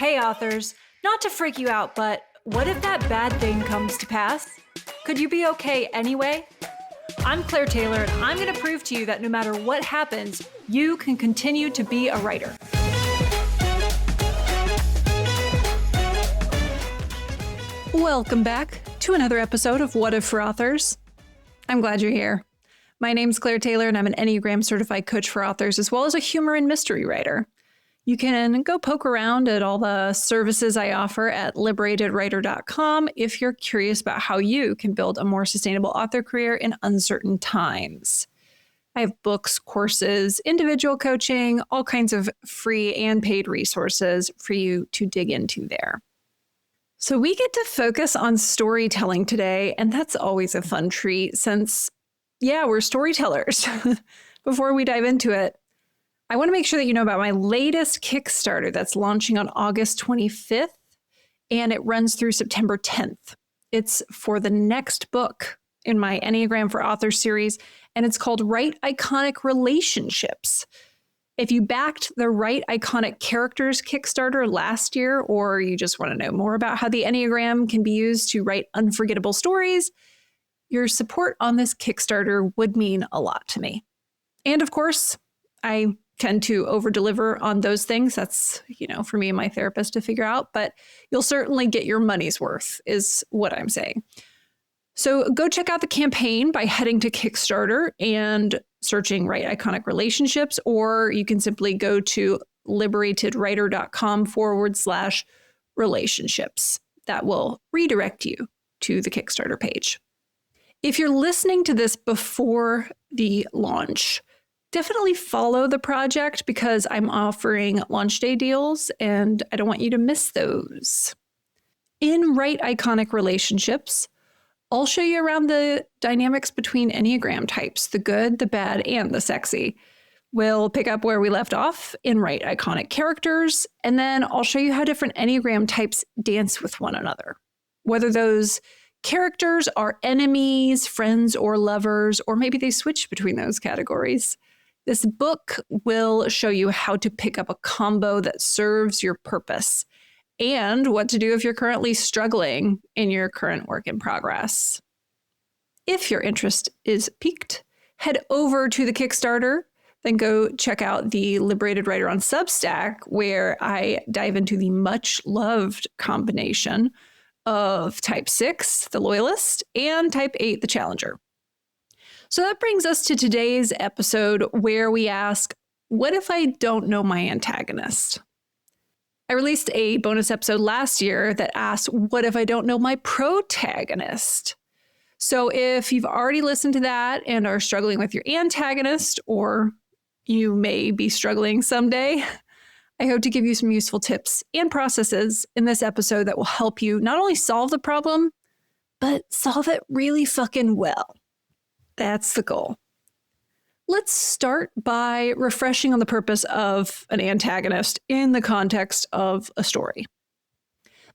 Hey, authors, not to freak you out, but what if that bad thing comes to pass? Could you be okay anyway? I'm Claire Taylor, and I'm going to prove to you that no matter what happens, you can continue to be a writer. Welcome back to another episode of What If for Authors. I'm glad you're here. My name's Claire Taylor, and I'm an Enneagram certified coach for authors, as well as a humor and mystery writer. You can go poke around at all the services I offer at liberatedwriter.com if you're curious about how you can build a more sustainable author career in uncertain times. I have books, courses, individual coaching, all kinds of free and paid resources for you to dig into there. So we get to focus on storytelling today, and that's always a fun treat since, we're storytellers. Before we dive into it, I want to make sure that you know about my latest Kickstarter that's launching on August 25th, and it runs through September 10th. It's for the next book in my Enneagram for Authors series, and it's called Write Iconic Relationships. If you backed the Write Iconic Characters Kickstarter last year, or you just want to know more about how the Enneagram can be used to write unforgettable stories, your support on this Kickstarter would mean a lot to me. And of course, I tend to over-deliver on those things. That's, for me and my therapist to figure out, but you'll certainly get your money's worth is what I'm saying. So go check out the campaign by heading to Kickstarter and searching Write Iconic Relationships, or you can simply go to liberatedwriter.com/relationships. That will redirect you to the Kickstarter page. If you're listening to this before the launch, definitely follow the project because I'm offering launch day deals and I don't want you to miss those. In Write Iconic Relationships, I'll show you around the dynamics between Enneagram types, the good, the bad, and the sexy. We'll pick up where we left off in Write Iconic Characters, and then I'll show you how different Enneagram types dance with one another. Whether those characters are enemies, friends, or lovers, or maybe they switch between those categories. This book will show you how to pick up a combo that serves your purpose and what to do if you're currently struggling in your current work in progress. If your interest is piqued, head over to the Kickstarter, then go check out the Liberated Writer on Substack, where I dive into the much loved combination of Type 6, the Loyalist, and Type 8, the Challenger. So that brings us to today's episode where we ask, what if I don't know my antagonist? I released a bonus episode last year that asked, what if I don't know my protagonist? So if you've already listened to that and are struggling with your antagonist, or you may be struggling someday, I hope to give you some useful tips and processes in this episode that will help you not only solve the problem, but solve it really fucking well. That's the goal. Let's start by refreshing on the purpose of an antagonist in the context of a story.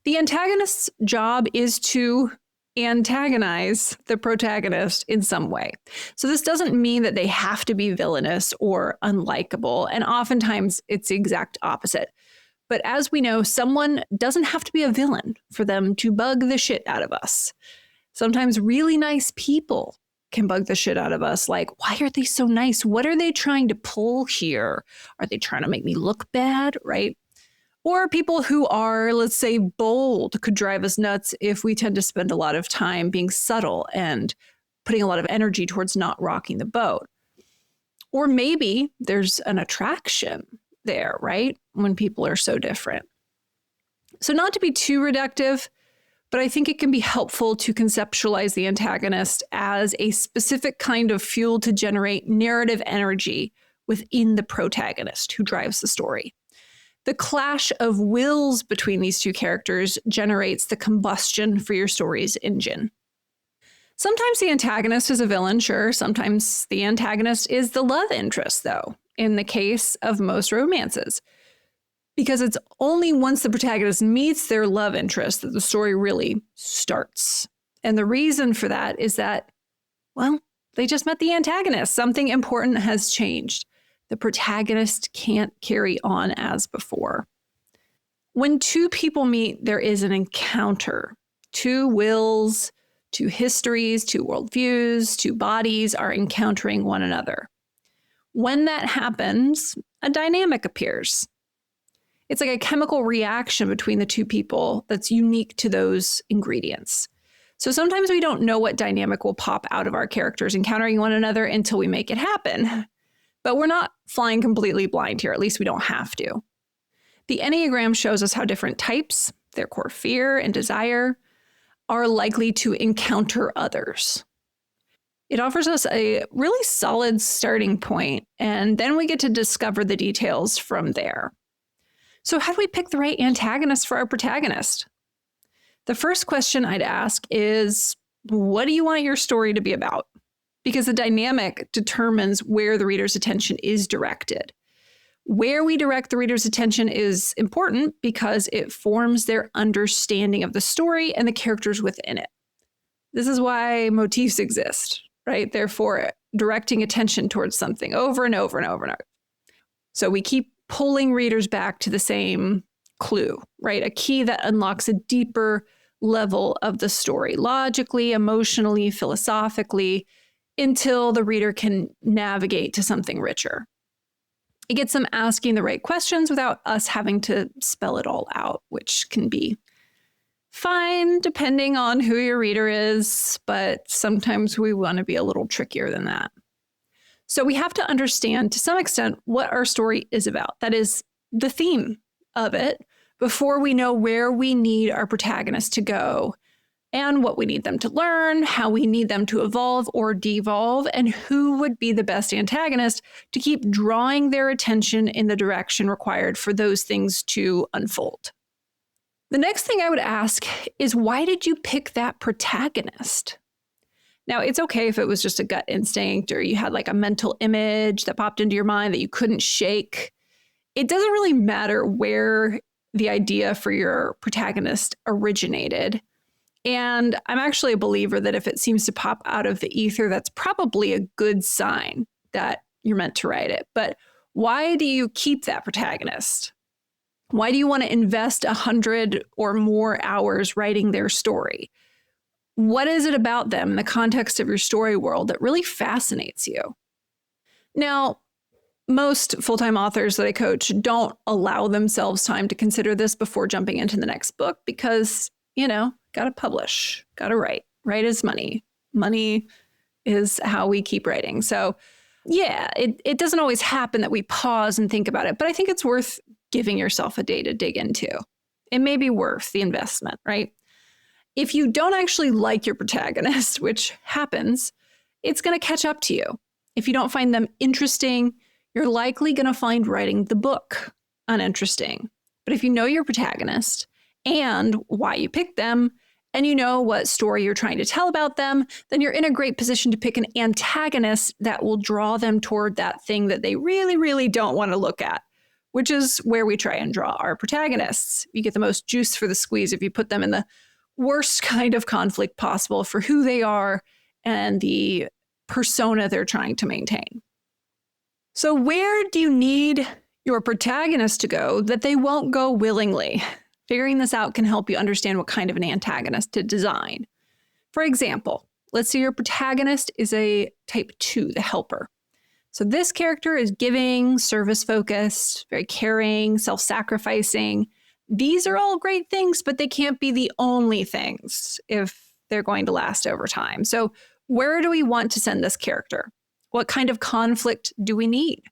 The antagonist's job is to antagonize the protagonist in some way. So this doesn't mean that they have to be villainous or unlikable, and oftentimes it's the exact opposite. But as we know, someone doesn't have to be a villain for them to bug the shit out of us. Sometimes really nice people can bug the shit out of us. Like, why are they so nice? What are they trying to pull here? Are they trying to make me look bad, right? Or people who are, let's say, bold could drive us nuts if we tend to spend a lot of time being subtle and putting a lot of energy towards not rocking the boat. Or maybe there's an attraction there, right? When people are so different. So not to be too reductive, but I think it can be helpful to conceptualize the antagonist as a specific kind of fuel to generate narrative energy within the protagonist who drives the story. The clash of wills between these two characters generates the combustion for your story's engine. Sometimes the antagonist is a villain, sure. Sometimes the antagonist is the love interest, though, in the case of most romances. Because it's only once the protagonist meets their love interest that the story really starts. And the reason for that is that, they just met the antagonist. Something important has changed. The protagonist can't carry on as before. When two people meet, there is an encounter. Two wills, two histories, two worldviews, two bodies are encountering one another. When that happens, a dynamic appears. It's like a chemical reaction between the two people that's unique to those ingredients. So sometimes we don't know what dynamic will pop out of our characters encountering one another until we make it happen. But we're not flying completely blind here, at least we don't have to. The Enneagram shows us how different types, their core fear and desire, are likely to encounter others. It offers us a really solid starting point, and then we get to discover the details from there. So how do we pick the right antagonist for our protagonist? The first question I'd ask is, what do you want your story to be about? Because the dynamic determines where the reader's attention is directed. Where we direct the reader's attention is important because it forms their understanding of the story and the characters within it. This is why motifs exist, right? Therefore, directing attention towards something over and over and over and over. So we keep pulling readers back to the same clue, right? A key that unlocks a deeper level of the story, logically, emotionally, philosophically, until the reader can navigate to something richer. It gets them asking the right questions without us having to spell it all out, which can be fine depending on who your reader is, but sometimes we want to be a little trickier than that. So we have to understand to some extent what our story is about. That is the theme of it before we know where we need our protagonist to go and what we need them to learn, how we need them to evolve or devolve, and who would be the best antagonist to keep drawing their attention in the direction required for those things to unfold. The next thing I would ask is, why did you pick that protagonist? Now, it's okay if it was just a gut instinct or you had like a mental image that popped into your mind that you couldn't shake. It doesn't really matter where the idea for your protagonist originated. And I'm actually a believer that if it seems to pop out of the ether, that's probably a good sign that you're meant to write it. But why do you keep that protagonist? Why do you want to invest 100 or more hours writing their story? What is it about them in the context of your story world that really fascinates you? Now, most full-time authors that I coach don't allow themselves time to consider this before jumping into the next book because, got to publish, got to write. Write is money. Money is how we keep writing. So yeah, it doesn't always happen that we pause and think about it, but I think it's worth giving yourself a day to dig into. It may be worth the investment, right? If you don't actually like your protagonist, which happens, it's going to catch up to you. If you don't find them interesting, you're likely going to find writing the book uninteresting. But if you know your protagonist and why you picked them, and you know what story you're trying to tell about them, then you're in a great position to pick an antagonist that will draw them toward that thing that they really, really don't want to look at, which is where we try and draw our protagonists. You get the most juice for the squeeze if you put them in the worst kind of conflict possible for who they are and the persona they're trying to maintain. So where do you need your protagonist to go that they won't go willingly? Figuring this out can help you understand what kind of an antagonist to design. For example, let's say your protagonist is a type 2, the helper. So this character is giving, service-focused, very caring, self-sacrificing. These are all great things, but they can't be the only things if they're going to last over time. So where do we want to send this character? What kind of conflict do we need?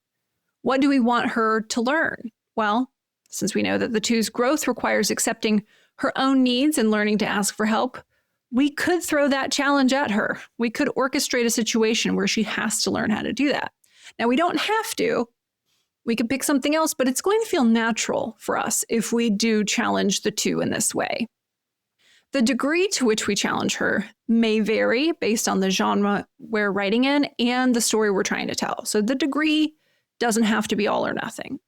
What do we want her to learn? Well, since we know that the 2's growth requires accepting her own needs and learning to ask for help, we could throw that challenge at her. We could orchestrate a situation where she has to learn how to do that. Now, we don't have to. We could pick something else, but it's going to feel natural for us if we do challenge the 2 in this way. The degree to which we challenge her may vary based on the genre we're writing in and the story we're trying to tell. So the degree doesn't have to be all or nothing.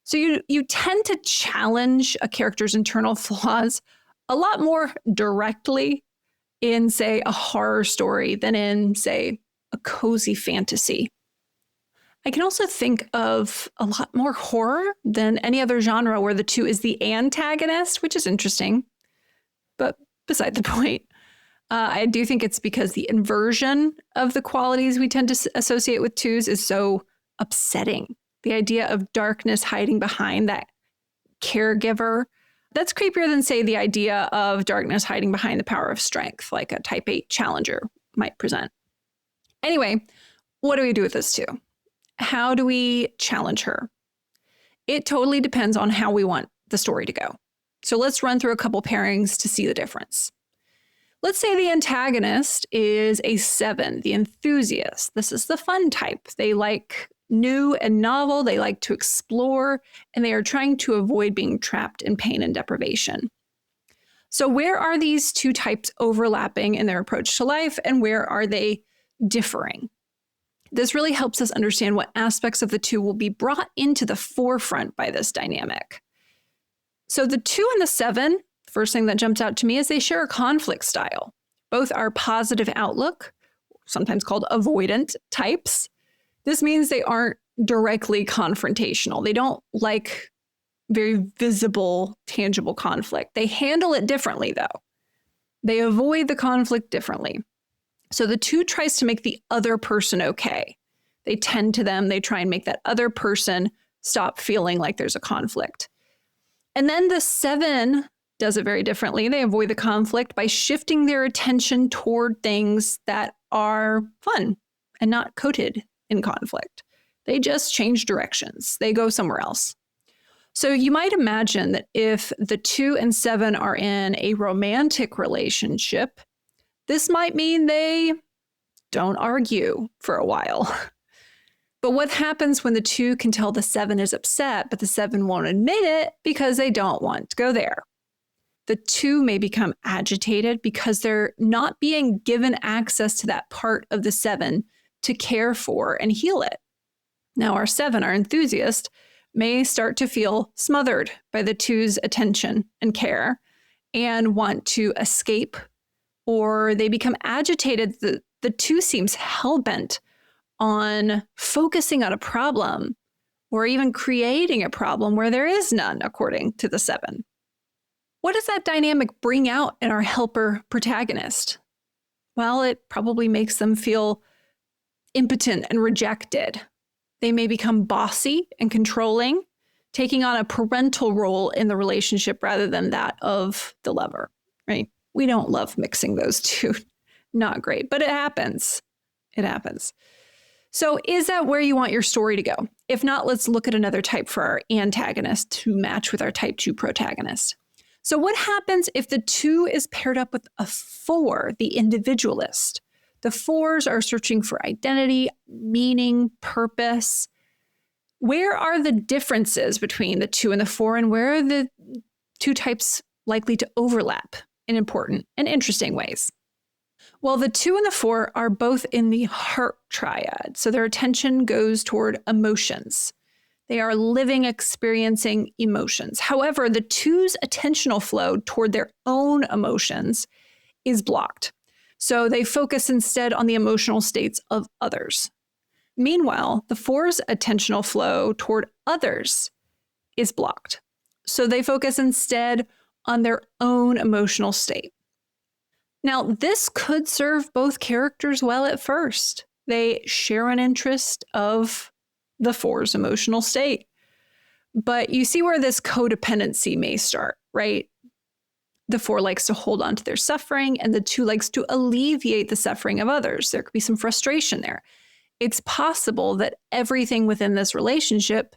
So you tend to challenge a character's internal flaws a lot more directly in, say, a horror story than in, say, a cozy fantasy. I can also think of a lot more horror than any other genre where the 2 is the antagonist, which is interesting, but beside the point. I do think it's because the inversion of the qualities we tend to associate with 2s is so upsetting. The idea of darkness hiding behind that caregiver, that's creepier than, say, the idea of darkness hiding behind the power of strength, like a type 8 challenger might present. Anyway, what do we do with this 2? How do we challenge her? It totally depends on how we want the story to go. So let's run through a couple pairings to see the difference. Let's say the antagonist is a 7, the enthusiast. This is the fun type. They like new and novel, they like to explore, and they are trying to avoid being trapped in pain and deprivation. So where are these 2 types overlapping in their approach to life, and where are they differing? This really helps us understand what aspects of the 2 will be brought into the forefront by this dynamic. So the 2 and the 7, first thing that jumps out to me is they share a conflict style. Both are positive outlook, sometimes called avoidant types. This means they aren't directly confrontational. They don't like very visible, tangible conflict. They handle it differently, though. They avoid the conflict differently. So the 2 tries to make the other person okay. They tend to them. They try and make that other person stop feeling like there's a conflict. And then the 7 does it very differently. They avoid the conflict by shifting their attention toward things that are fun and not coated in conflict. They just change directions. They go somewhere else. So you might imagine that if the 2 and 7 are in a romantic relationship, this might mean they don't argue for a while. But what happens when the 2 can tell the 7 is upset, but the 7 won't admit it because they don't want to go there? The 2 may become agitated because they're not being given access to that part of the 7 to care for and heal it. Now, our 7, our enthusiast, may start to feel smothered by the 2's attention and care and want to escape, or they become agitated. The 2 seems hell-bent on focusing on a problem or even creating a problem where there is none, according to the 7. What does that dynamic bring out in our helper protagonist? Well, it probably makes them feel impotent and rejected. They may become bossy and controlling, taking on a parental role in the relationship rather than that of the lover, right? We don't love mixing those 2. Not great, but it happens. It happens. So is that where you want your story to go? If not, let's look at another type for our antagonist to match with our type 2 protagonist. So what happens if the 2 is paired up with a 4, the individualist? The 4s are searching for identity, meaning, purpose. Where are the differences between the 2 and the 4, and where are the 2 types likely to overlap in important and interesting ways? Well, the 2 and the 4 are both in the heart triad, so their attention goes toward emotions. They are living, experiencing emotions. However, the 2's attentional flow toward their own emotions is blocked. So they focus instead on the emotional states of others. Meanwhile, the 4's attentional flow toward others is blocked. So they focus instead on their own emotional state. Now, this could serve both characters well at first. They share an interest of the 4's emotional state. But you see where this codependency may start, right? The 4 likes to hold on to their suffering, and the 2 likes to alleviate the suffering of others. There could be some frustration there. It's possible that everything within this relationship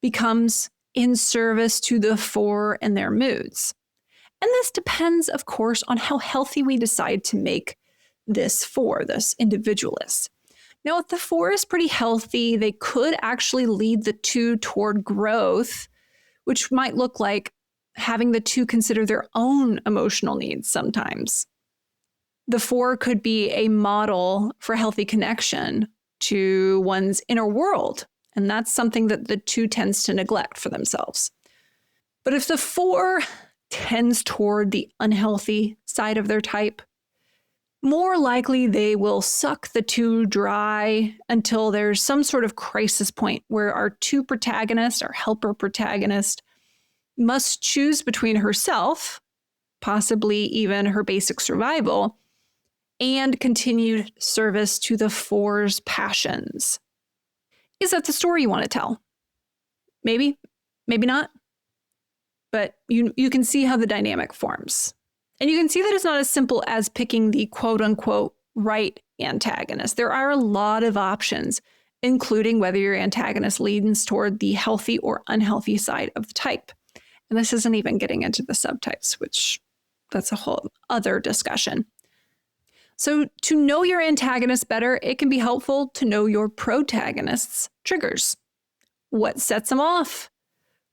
becomes in service to the 4 and their moods. And this depends, of course, on how healthy we decide to make this 4, this individualist. Now, if the 4 is pretty healthy, they could actually lead the 2 toward growth, which might look like having the 2 consider their own emotional needs sometimes. The 4 could be a model for healthy connection to one's inner world, and that's something that the 2 tends to neglect for themselves. But if the 4 tends toward the unhealthy side of their type, more likely they will suck the two dry until there's some sort of crisis point where our two protagonists, our helper protagonist, must choose between herself, possibly even her basic survival, and continued service to the four's passions. Is that the story you want to tell? Maybe, maybe not. But you can see how the dynamic forms. And you can see that it's not as simple as picking the quote unquote right antagonist. There are a lot of options, including whether your antagonist leans toward the healthy or unhealthy side of the type. And this isn't even getting into the subtypes, which that's a whole other discussion. So to know your antagonist better, it can be helpful to know your protagonist's triggers. What sets them off?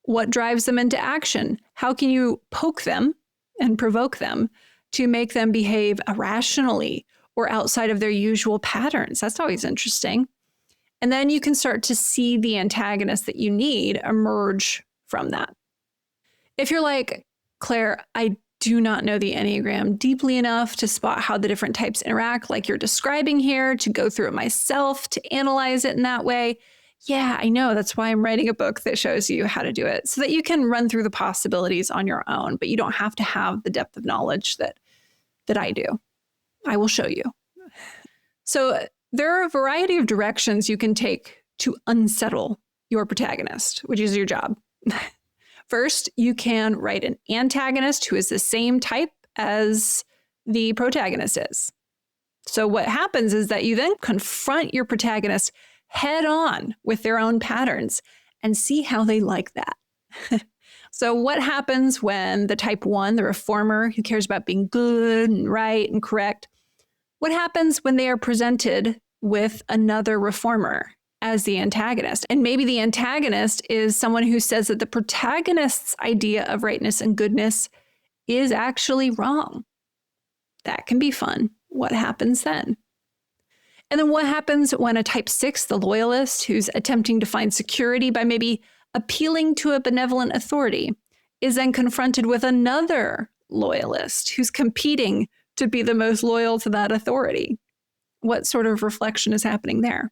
What drives them into action? How can you poke them and provoke them to make them behave irrationally or outside of their usual patterns? That's always interesting. And then you can start to see the antagonist that you need emerge from that. If you're like, Claire, I do not know the Enneagram deeply enough to spot how the different types interact like you're describing here, to go through it myself, to analyze it in that way. Yeah, I know. That's why I'm writing a book that shows you how to do it so that you can run through the possibilities on your own, but you don't have to have the depth of knowledge that I do. I will show you. So there are a variety of directions you can take to unsettle your protagonist, which is your job. First, you can write an antagonist who is the same type as the protagonist is. So what happens is that you then confront your protagonist head on with their own patterns and see how they like that. So what happens when the type 1, the reformer, who cares about being good and right and correct, what happens when they are presented with another reformer as the antagonist? And maybe the antagonist is someone who says that the protagonist's idea of rightness and goodness is actually wrong. That can be fun. What happens then? And then what happens when a type 6, the loyalist, who's attempting to find security by maybe appealing to a benevolent authority, is then confronted with another loyalist who's competing to be the most loyal to that authority? What sort of reflection is happening there?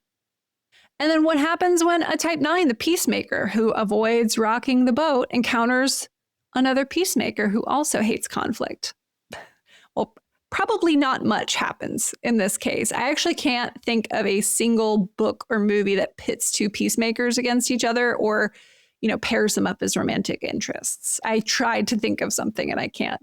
And then what happens when a type 9, the peacemaker, who avoids rocking the boat, encounters another peacemaker who also hates conflict? Well, probably not much happens in this case. I actually can't think of a single book or movie that pits two peacemakers against each other or, pairs them up as romantic interests. I tried to think of something and I can't.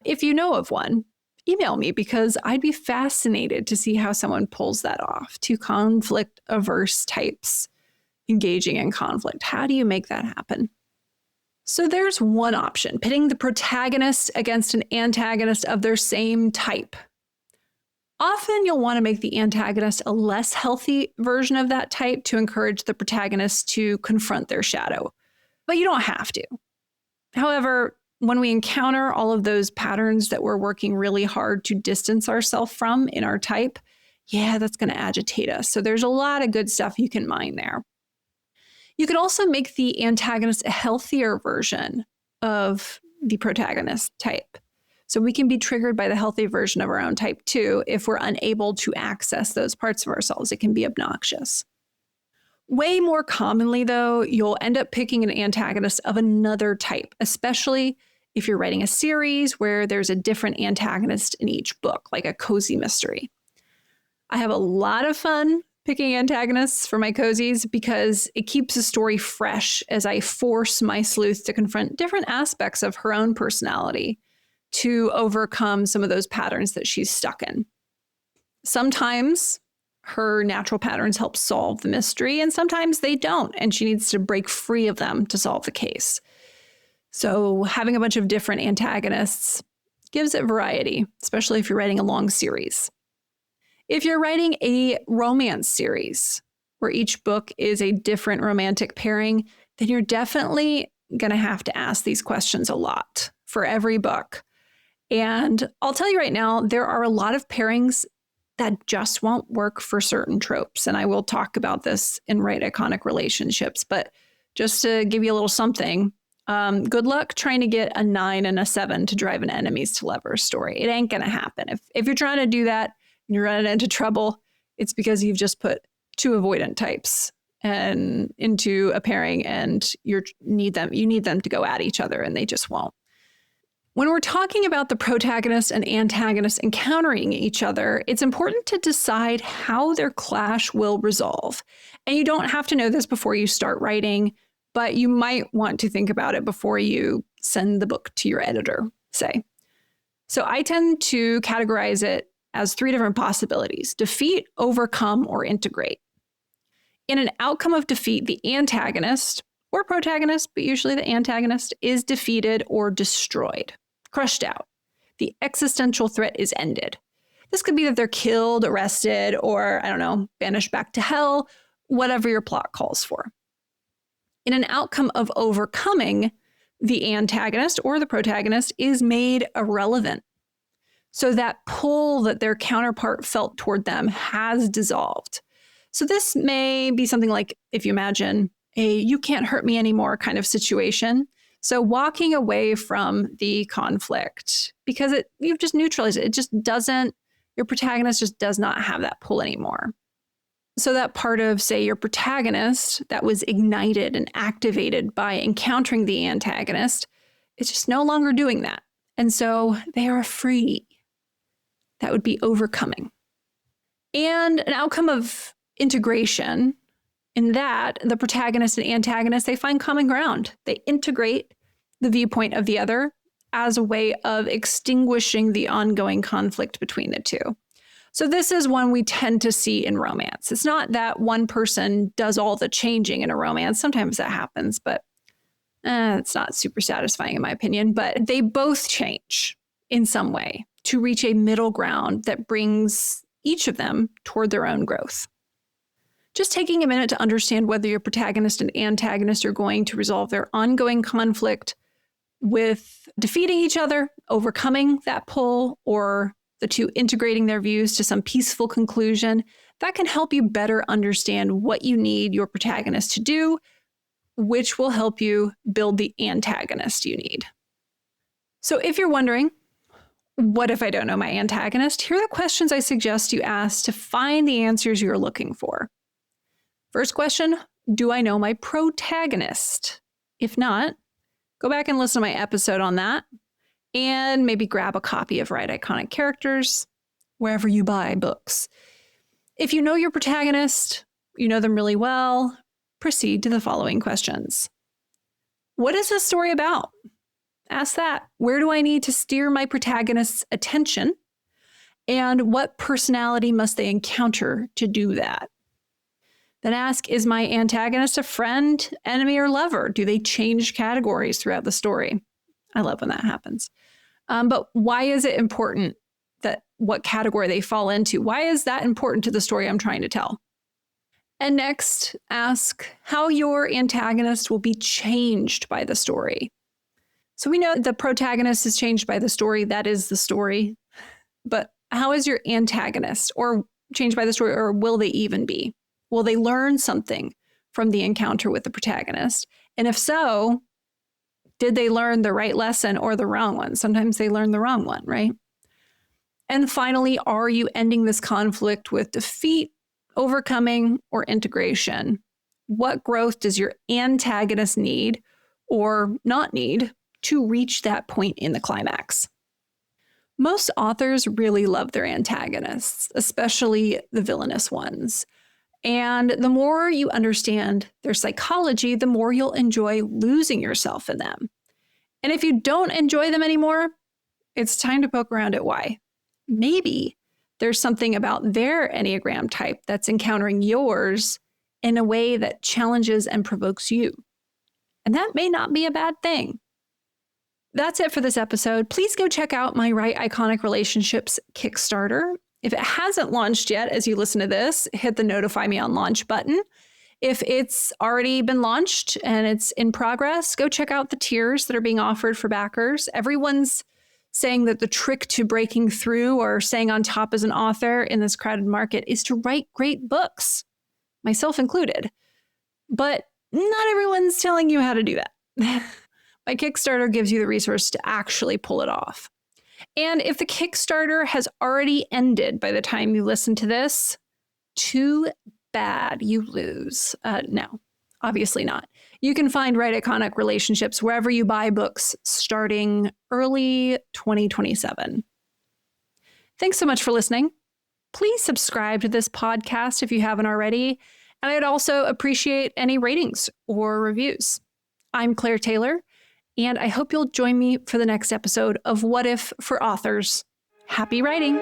If you know of one, email me because I'd be fascinated to see how someone pulls that off. Two conflict-averse types engaging in conflict. How do you make that happen? So there's one option, pitting the protagonist against an antagonist of their same type. Often you'll want to make the antagonist a less healthy version of that type to encourage the protagonist to confront their shadow. But you don't have to. However, when we encounter all of those patterns that we're working really hard to distance ourselves from in our type, that's going to agitate us. So there's a lot of good stuff you can mine there. You could also make the antagonist a healthier version of the protagonist type. So we can be triggered by the healthy version of our own type too if we're unable to access those parts of ourselves. It can be obnoxious. Way more commonly, though, you'll end up picking an antagonist of another type, especially if you're writing a series where there's a different antagonist in each book, like a cozy mystery. I have a lot of fun picking antagonists for my cozies because it keeps the story fresh as I force my sleuth to confront different aspects of her own personality to overcome some of those patterns that she's stuck in. Sometimes her natural patterns help solve the mystery, and sometimes they don't, and she needs to break free of them to solve the case. So having a bunch of different antagonists gives it variety, especially if you're writing a long series. If you're writing a romance series where each book is a different romantic pairing, then you're definitely going to have to ask these questions a lot for every book. And I'll tell you right now, there are a lot of pairings that just won't work for certain tropes. And I will talk about this in Write Iconic Relationships. But just to give you a little something, Good luck trying to get a 9 and a 7 to drive an enemies to lovers story. It ain't going to happen. If you're trying to do that and you're running into trouble, it's because you've just put two avoidant types and into a pairing, and you need them to go at each other, and they just won't. When we're talking about the protagonist and antagonist encountering each other, it's important to decide how their clash will resolve. And you don't have to know this before you start writing, but you might want to think about it before you send the book to your editor, say. So I tend to categorize it as 3 different possibilities: defeat, overcome, or integrate. In an outcome of defeat, the antagonist or protagonist, but usually the antagonist, is defeated or destroyed, crushed out. The existential threat is ended. This could be that they're killed, arrested, or, banished back to hell, whatever your plot calls for. In an outcome of overcoming, the antagonist or the protagonist is made irrelevant. So that pull that their counterpart felt toward them has dissolved. So this may be something like, if you imagine a "you can't hurt me anymore" kind of situation. So walking away from the conflict because you've just neutralized it. Your protagonist just does not have that pull anymore. So that part of, say, your protagonist that was ignited and activated by encountering the antagonist is just no longer doing that. And so they are free. That would be overcoming. And an outcome of integration, in that the protagonist and antagonist, they find common ground. They integrate the viewpoint of the other as a way of extinguishing the ongoing conflict between the two. So this is one we tend to see in romance. It's not that one person does all the changing in a romance. Sometimes that happens, but it's not super satisfying in my opinion. But they both change in some way to reach a middle ground that brings each of them toward their own growth. Just taking a minute to understand whether your protagonist and antagonist are going to resolve their ongoing conflict with defeating each other, overcoming that pull, or the two integrating their views to some peaceful conclusion, that can help you better understand what you need your protagonist to do, which will help you build the antagonist you need. So if you're wondering, what if I don't know my antagonist? Here are the questions I suggest you ask to find the answers you're looking for. First question, do I know my protagonist? If not, go back and listen to my episode on that, and maybe grab a copy of Write Iconic Characters wherever you buy books. If you know your protagonist, you know them really well, proceed to the following questions. What is this story about? Ask that. Where do I need to steer my protagonist's attention? And what personality must they encounter to do that? Then ask, is my antagonist a friend, enemy, or lover? Do they change categories throughout the story? I love when that happens. But why is it important that what category they fall into? Why is that important to the story I'm trying to tell? And next, ask how your antagonist will be changed by the story. So we know the protagonist is changed by the story. That is the story. But how is your antagonist or changed by the story, or will they even be? Will they learn something from the encounter with the protagonist? And if so, did they learn the right lesson or the wrong one? Sometimes they learn the wrong one, right? And finally, are you ending this conflict with defeat, overcoming, or integration? What growth does your antagonist need or not need to reach that point in the climax? Most authors really love their antagonists, especially the villainous ones. And the more you understand their psychology, the more you'll enjoy losing yourself in them. And if you don't enjoy them anymore, it's time to poke around at why. Maybe there's something about their Enneagram type that's encountering yours in a way that challenges and provokes you. And that may not be a bad thing. That's it for this episode. Please go check out my Write Iconic Relationships Kickstarter. If it hasn't launched yet, as you listen to this, hit the notify me on launch button. If it's already been launched and it's in progress, go check out the tiers that are being offered for backers. Everyone's saying that the trick to breaking through or staying on top as an author in this crowded market is to write great books, myself included. But not everyone's telling you how to do that. my Kickstarter gives you the resource to actually pull it off. And if the Kickstarter has already ended by the time you listen to this, too bad, you lose. No, obviously not. You can find Right Iconic Relationships wherever you buy books starting early 2027. Thanks so much for listening. Please subscribe to this podcast if you haven't already. And I'd also appreciate any ratings or reviews. I'm Claire Taylor, and I hope you'll join me for the next episode of What If for Authors. Happy writing!